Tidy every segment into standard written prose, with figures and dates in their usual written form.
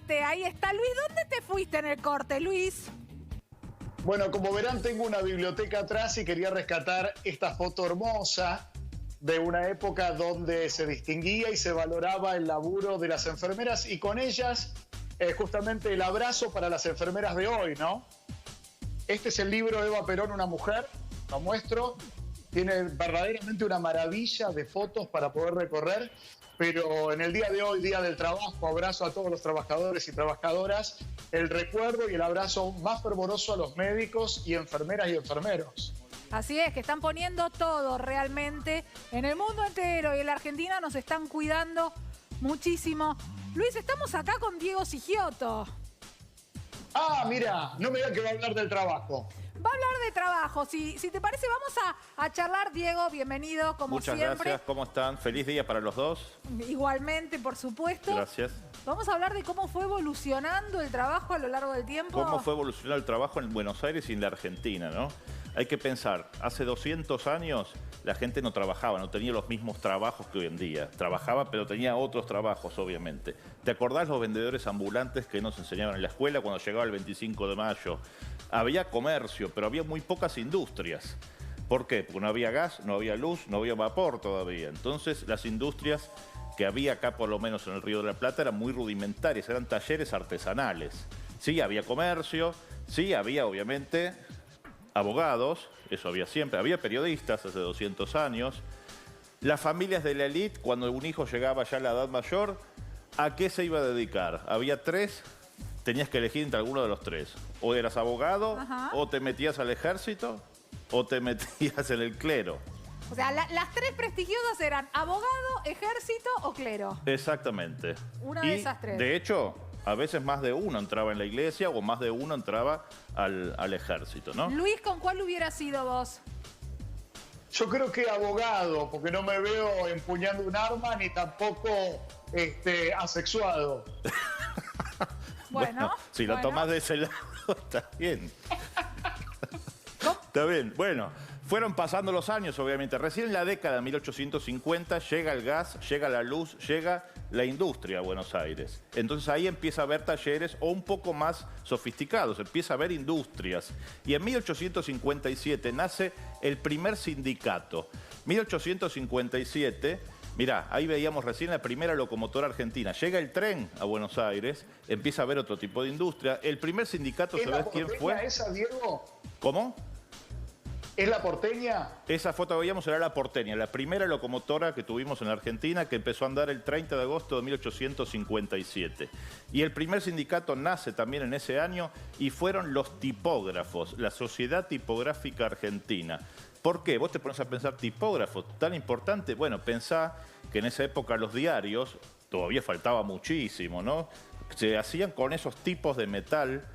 corte. Ahí está. Luis, ¿dónde te fuiste en el corte, Luis? Bueno, como verán, tengo una biblioteca atrás y quería rescatar esta foto hermosa de una época donde se distinguía y se valoraba el laburo de las enfermeras y con ellas justamente el abrazo para las enfermeras de hoy, ¿no? Este es el libro Eva Perón, una mujer, lo muestro. Tiene verdaderamente una maravilla de fotos para poder recorrer, pero en el día de hoy, Día del Trabajo, abrazo a todos los trabajadores y trabajadoras, el recuerdo y el abrazo más fervoroso a los médicos y enfermeras y enfermeros. Así es, que están poniendo todo realmente en el mundo entero y en la Argentina nos están cuidando muchísimo. Luis, estamos acá con Diego Sigioto. Ah, mira, no me digan que va a hablar del trabajo. Va a hablar de trabajo. Si te parece, vamos a charlar, Diego. Bienvenido, como siempre. Muchas gracias. ¿Cómo están? Feliz día para los dos. Igualmente, por supuesto. Gracias. Vamos a hablar de cómo fue evolucionando el trabajo a lo largo del tiempo. Cómo fue evolucionando el trabajo en Buenos Aires y en la Argentina, ¿no? Hay que pensar, hace 200 años la gente no trabajaba, no tenía los mismos trabajos que hoy en día. Trabajaba, pero tenía otros trabajos, obviamente. ¿Te acordás los vendedores ambulantes que nos enseñaban en la escuela cuando llegaba el 25 de mayo? Había comercio, pero había muy pocas industrias. ¿Por qué? Porque no había gas, no había luz, no había vapor todavía. Entonces, las industrias que había acá, por lo menos en el Río de la Plata, eran muy rudimentarias, eran talleres artesanales. Sí, había comercio, sí, había, obviamente, abogados, eso había siempre, había periodistas hace 200 años. Las familias de la élite, cuando un hijo llegaba ya a la edad mayor, ¿a qué se iba a dedicar? Había tres, tenías que elegir entre alguno de los tres. O eras abogado, o te metías al ejército, o te metías en el clero. O sea, las tres prestigiosas eran abogado, ejército o clero. Exactamente. Una de esas tres. De hecho, a veces más de uno entraba en la iglesia o más de uno entraba al ejército, ¿no? Luis, ¿con cuál hubiera sido vos? Yo creo que abogado, porque no me veo empuñando un arma ni tampoco asexuado. Bueno, si lo tomás de ese lado, está bien. Está bien, bueno. Fueron pasando los años, obviamente. Recién en la década de 1850 llega el gas, llega la luz, llega la industria a Buenos Aires. Entonces ahí empieza a haber talleres o un poco más sofisticados, empieza a haber industrias. Y en 1857 nace el primer sindicato. 1857... Mirá, ahí veíamos recién la primera locomotora argentina. Llega el tren a Buenos Aires, empieza a haber otro tipo de industria. El primer sindicato, ¿sabés quién fue? ¿Es esa, Diego? ¿Cómo? ¿Es la porteña? Esa foto que veíamos era la porteña, la primera locomotora que tuvimos en la Argentina, que empezó a andar el 30 de agosto de 1857. Y el primer sindicato nace también en ese año y fueron los tipógrafos, la Sociedad Tipográfica Argentina. ¿Por qué? Vos te pones a pensar tipógrafos, tan importante. Bueno, pensá que en esa época los diarios, todavía faltaba muchísimo, ¿no? Se hacían con esos tipos de metal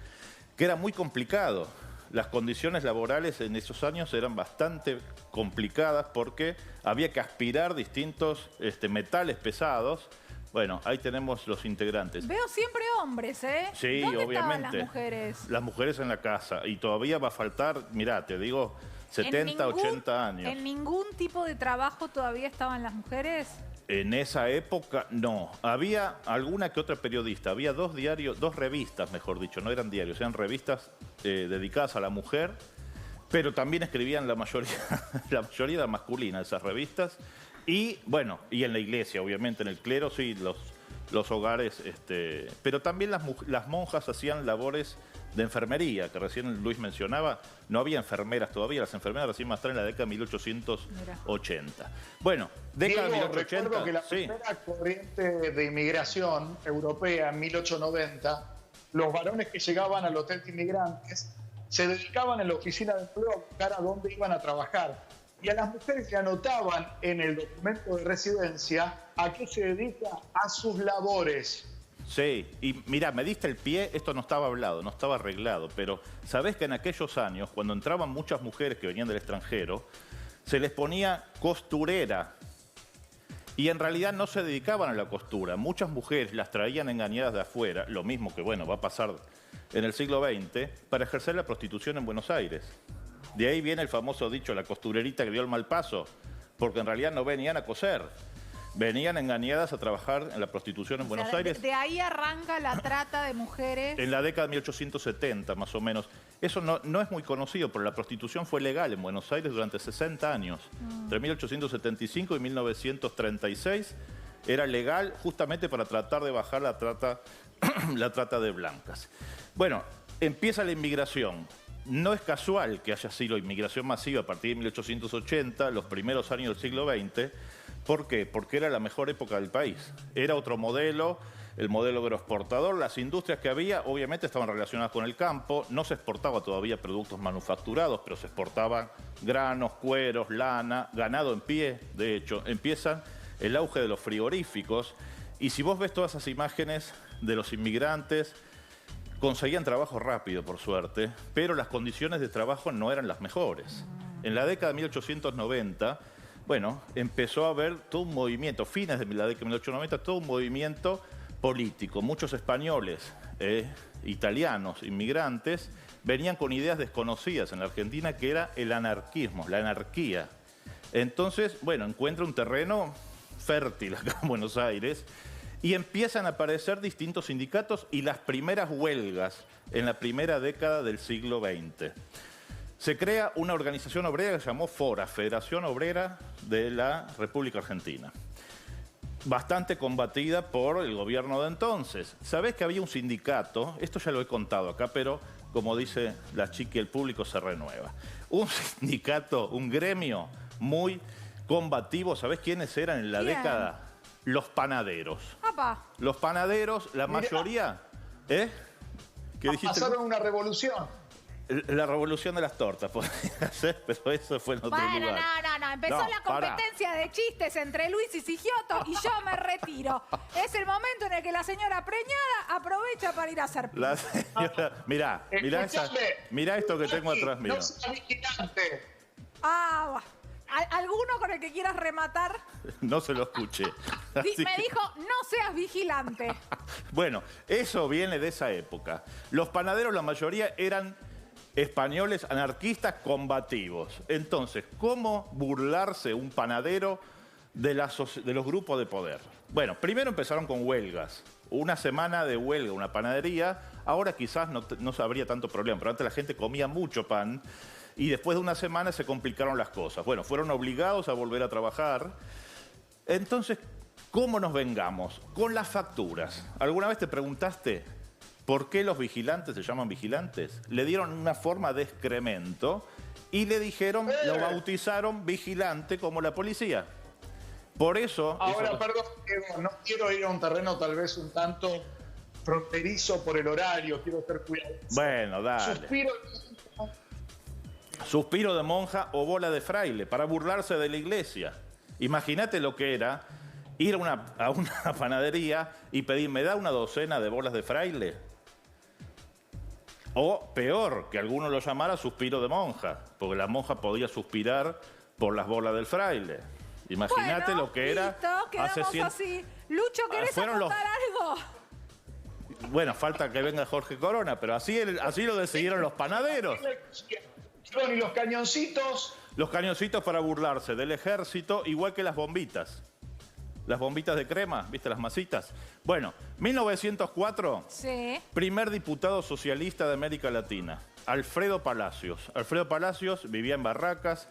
que era muy complicado. Las condiciones laborales en esos años eran bastante complicadas porque había que aspirar distintos metales pesados. Bueno, ahí tenemos los integrantes. Veo siempre hombres, ¿eh? Sí, ¿Dónde obviamente. estaban las mujeres? Las mujeres en la casa. Y todavía va a faltar, mirá, te digo, 70, 80 años. ¿En ningún tipo de trabajo todavía estaban las mujeres? En esa época, no. Había alguna que otra periodista. Había dos diarios, dos revistas, mejor dicho. No eran diarios, eran revistas dedicadas a la mujer. Pero también escribían la mayoría era masculina de esas revistas. Y, bueno, y en la iglesia, obviamente, en el clero, sí, los hogares. Pero también las monjas hacían labores de enfermería, que recién Luis mencionaba. No había enfermeras todavía, las enfermeras recién más tarde en la década de 1880. Mira. Bueno, década de 1880. Recuerdo que la primera corriente de inmigración europea en 1890, los varones que llegaban al hotel de inmigrantes se dedicaban en la oficina de empleo a buscar a dónde iban a trabajar. Y a las mujeres le anotaban en el documento de residencia a qué se dedica a sus labores. Sí, y mira, me diste el pie, esto no estaba hablado, no estaba arreglado, pero sabés que en aquellos años, cuando entraban muchas mujeres que venían del extranjero, se les ponía costurera. Y en realidad no se dedicaban a la costura. Muchas mujeres las traían engañadas de afuera, lo mismo que, bueno, va a pasar en el siglo XX, para ejercer la prostitución en Buenos Aires. De ahí viene el famoso dicho, la costurerita que dio el mal paso, porque en realidad no venían a coser. venían engañadas a trabajar en la prostitución en Buenos Aires. De ahí arranca la trata de mujeres. En la década de 1870, más o menos. Eso no es muy conocido, pero la prostitución fue legal en Buenos Aires durante 60 años. Entre 1875 y 1936 era legal justamente para tratar de bajar la trata de blancas. Bueno, empieza la inmigración. No es casual que haya sido inmigración masiva a partir de 1880, los primeros años del siglo XX. ¿Por qué? Porque era la mejor época del país. Era otro modelo, el modelo agroexportador. Las industrias que había obviamente estaban relacionadas con el campo. No se exportaba todavía productos manufacturados, pero se exportaban granos, cueros, lana, ganado en pie. De hecho, empiezan el auge de los frigoríficos. Y si vos ves todas esas imágenes de los inmigrantes, conseguían trabajo rápido, por suerte, pero las condiciones de trabajo no eran las mejores. En la década de 1890, bueno, empezó a haber todo un movimiento, fines de la década de 1890, todo un movimiento político. Muchos españoles, italianos, inmigrantes, venían con ideas desconocidas en la Argentina, que era el anarquismo, la anarquía. Entonces, bueno, encuentra un terreno fértil acá en Buenos Aires y empiezan a aparecer distintos sindicatos y las primeras huelgas en la primera década del siglo XX. Se crea una organización obrera que se llamó FORA, Federación Obrera de la República Argentina. Bastante combatida por el gobierno de entonces. ¿Sabés que había un sindicato? Esto ya lo he contado acá, pero como dice la chica, el público se renueva. Un sindicato, un gremio muy combativo. ¿Sabés quiénes eran en la década? Los panaderos. ¡Apa! Los panaderos, la mayoría... ¿Qué dijiste? Pasaron una revolución. La revolución de las tortas, podría ser, pero eso fue en otro lugar. No. Empezó la competencia de chistes entre Luis y Sigioto y yo me retiro. Es el momento en el que la señora preñada aprovecha para ir a hacer pis. La señora... Mirá esto que tengo atrás mío. No seas vigilante. ¿Alguno con el que quieras rematar? No se lo escuché. Me dijo, no seas vigilante. Bueno, eso viene de esa época. Los panaderos, la mayoría, eran españoles anarquistas combativos. Entonces, ¿cómo burlarse un panadero de los grupos de poder? Bueno, primero empezaron con huelgas. Una semana de huelga, una panadería. Ahora quizás no habría tanto problema, pero antes la gente comía mucho pan. Y después de una semana se complicaron las cosas. Bueno, fueron obligados a volver a trabajar. Entonces, ¿cómo nos vengamos? Con las facturas. ¿Alguna vez te preguntaste por qué los vigilantes se llaman vigilantes? Le dieron una forma de excremento y le dijeron, lo bautizaron vigilante como la policía. Por eso... Ahora, perdón, Diego, no quiero ir a un terreno tal vez un tanto fronterizo por el horario. Quiero ser cuidadoso. Bueno, dale. Suspiro de monja o bola de fraile, para burlarse de la iglesia. Imagínate lo que era ir a una panadería y pedir, ¿me da una docena de bolas de fraile? O peor, que alguno lo llamara suspiro de monja, porque la monja podía suspirar por las bolas del fraile. Imagínate lo que era. Quedamos así. Lucho, ¿querés aportar algo? Bueno, falta que venga Jorge Corona, pero así lo decidieron los panaderos. ¿Y los cañoncitos? Los cañoncitos para burlarse del ejército, igual que las bombitas. Las bombitas de crema, ¿viste? Las masitas. Bueno, 1904, sí. Primer diputado socialista de América Latina, Alfredo Palacios. Alfredo Palacios vivía en Barracas,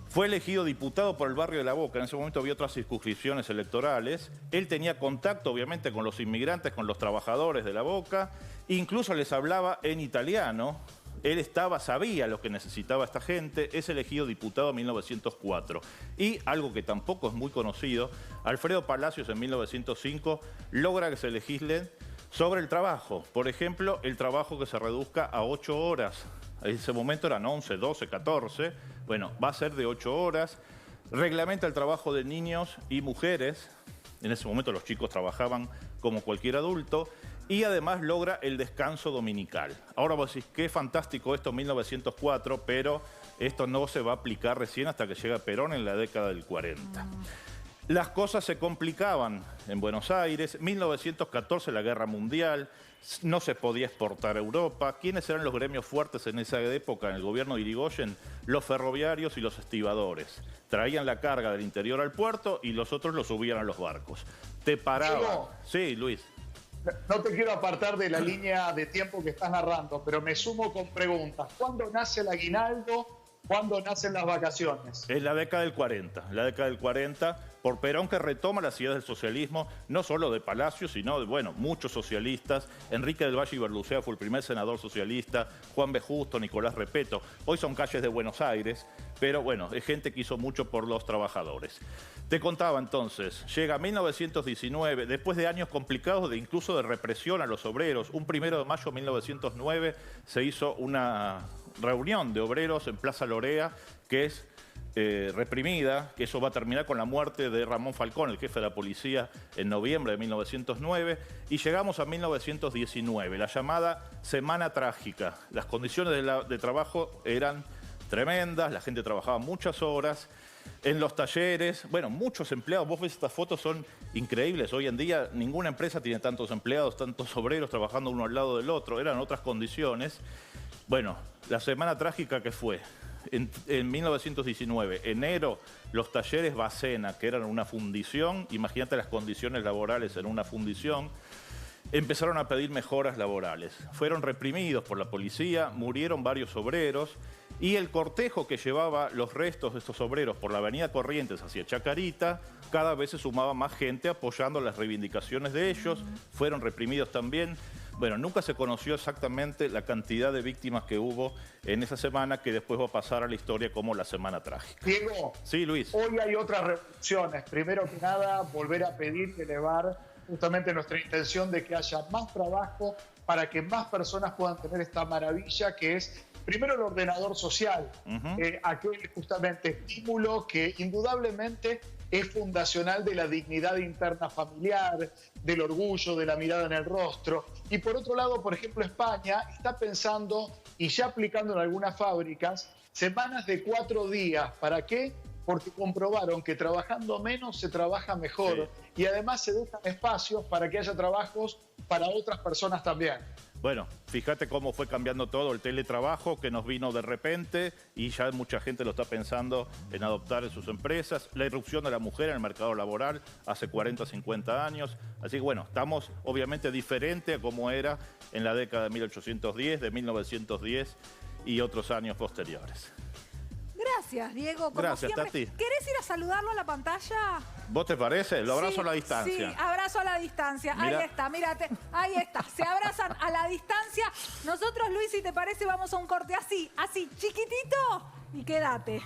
fue elegido diputado por el barrio de La Boca. En ese momento había otras circunscripciones electorales. Él tenía contacto, obviamente, con los inmigrantes, con los trabajadores de La Boca. Incluso les hablaba en italiano. Él sabía lo que necesitaba esta gente, es elegido diputado en 1904. Y algo que tampoco es muy conocido, Alfredo Palacios en 1905 logra que se legislen sobre el trabajo. Por ejemplo, el trabajo que se reduzca a 8 horas. En ese momento eran 11, 12, 14. Bueno, va a ser de 8 horas. Reglamenta el trabajo de niños y mujeres. En ese momento los chicos trabajaban como cualquier adulto. Y además logra el descanso dominical. Ahora vos decís, qué fantástico esto en 1904, pero esto no se va a aplicar recién hasta que llega Perón en la década del 40. Las cosas se complicaban en Buenos Aires. 1914, la Guerra Mundial. No se podía exportar a Europa. ¿Quiénes eran los gremios fuertes en esa época en el gobierno de Irigoyen? Los ferroviarios y los estibadores. Traían la carga del interior al puerto y los otros lo subían a los barcos. Te paraban. Diego, Sí, Luis. no te quiero apartar de la línea de tiempo que estás narrando, pero me sumo con preguntas. ¿Cuándo nace el aguinaldo? ¿Cuándo nacen las vacaciones? Es la década del 40, por Perón, que retoma las ideas del socialismo, no solo de Palacio, sino de, bueno, muchos socialistas. Enrique del Valle y Berlucea fue el primer senador socialista, Juan B. Justo, Nicolás Repetto. Hoy son calles de Buenos Aires, pero bueno, es gente que hizo mucho por los trabajadores. Te contaba entonces, llega 1919, después de años complicados, incluso de represión a los obreros. Un 1 de mayo de 1909 se hizo una reunión de obreros en Plaza Lorea, que es reprimida, que eso va a terminar con la muerte de Ramón Falcón, el jefe de la policía, en noviembre de 1909, y llegamos a 1919, la llamada Semana Trágica. Las condiciones de trabajo eran tremendas, la gente trabajaba muchas horas, en los talleres, bueno, muchos empleados. Vos ves estas fotos, son increíbles. Hoy en día ninguna empresa tiene tantos empleados, tantos obreros trabajando uno al lado del otro, eran otras condiciones. Bueno, la Semana Trágica que fue en 1919, enero, los talleres Bacena, que eran una fundición, imagínate las condiciones laborales en una fundición, empezaron a pedir mejoras laborales. Fueron reprimidos por la policía, murieron varios obreros y el cortejo que llevaba los restos de estos obreros por la avenida Corrientes hacia Chacarita, cada vez se sumaba más gente apoyando las reivindicaciones de ellos, fueron reprimidos también. Bueno, nunca se conoció exactamente la cantidad de víctimas que hubo en esa semana, que después va a pasar a la historia como la Semana Trágica. Diego, sí, Luis. Hoy hay otras revoluciones. Primero que nada, volver a pedir, elevar justamente nuestra intención de que haya más trabajo para que más personas puedan tener esta maravilla que es, primero, el ordenador social, aquel justamente estímulo que indudablemente es fundacional de la dignidad interna familiar, del orgullo, de la mirada en el rostro. Y por otro lado, por ejemplo, España está pensando y ya aplicando en algunas fábricas semanas de 4 días. ¿Para qué? Porque comprobaron que trabajando menos se trabaja mejor, y además se dejan espacios para que haya trabajos para otras personas también. Bueno, fíjate cómo fue cambiando todo el teletrabajo que nos vino de repente y ya mucha gente lo está pensando en adoptar en sus empresas. La irrupción de la mujer en el mercado laboral hace 40, 50 años. Así que bueno, estamos obviamente diferente a como era en la década de 1810, de 1910 y otros años posteriores. Gracias, Diego. Como Gracias, siempre. Tati. ¿Querés ir a saludarlo a la pantalla? ¿Vos te parece? Lo abrazo Sí, a la distancia. Sí, abrazo a la distancia. Mirá. Ahí está, mírate. Ahí está. Se abrazan a la distancia. Nosotros, Luis, si te parece, vamos a un corte así, chiquitito, y quédate.